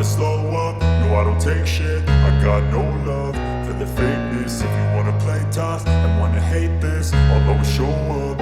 slow up, no I don't take shit. I got no love for the fakeness. If you wanna play tough and wanna hate this, I'll always show up.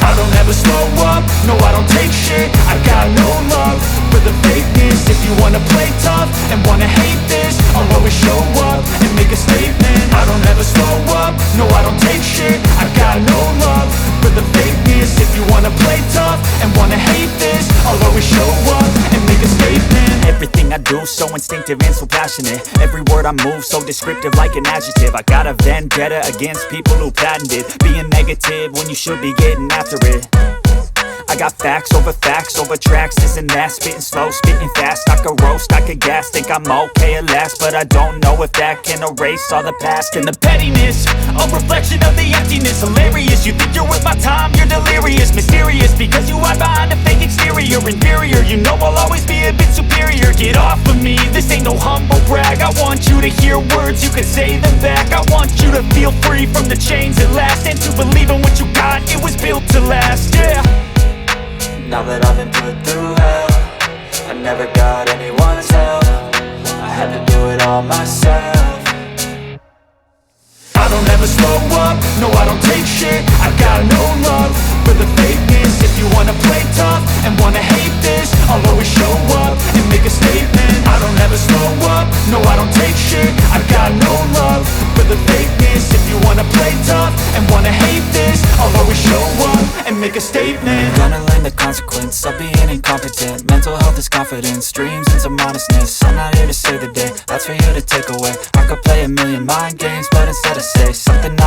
I don't ever slow up, no I don't take shit. I got no love for the fakeness. If you wanna play tough and wanna hate this, I'll always show up and make a statement. I don't ever slow up, no I don't take shit. I got no love for the fakeness. If you wanna play tough and wanna hate this, I'll always show up and make a statement. Everything I do so instinctive and so passionate. Every word I move so descriptive like an adjective. I got a vendetta against people who patented being negative when you should be getting after it. I got facts over tracks, this and that. Spitting slow, spitting fast, I could roast, I could gas. Think I'm okay at last, but I don't know if that can erase all the past. And the pettiness, a reflection of the emptiness. Hilarious, you think you're worth my time, you're delirious. Mysterious, because you hide behind a fake exterior. Inferior, you know I'll always be a bit superior. Get off of me, this ain't no humble brag. I want you to hear words, you can say them back. I want you to feel free from the chains at last, and to believe in what you got, it was built to last, yeah. Now that I've been put through hell, I never got anyone's help. I had to do it all myself. I don't ever slow up, no I don't take shit. I got no love for the fakeness. If you wanna play tough and wanna hate this, I'll always show up and make a statement. I don't ever slow up, no I don't take shit. I got no love for the fakeness. If you wanna play tough and wanna hate this, I'll always show up and make a statement. Gonna learn the consequence of being incompetent. Mental health is confidence, dreams and some honestness. I'm not here to save the day, that's for you to take away. I could play a million mind games, but instead I say something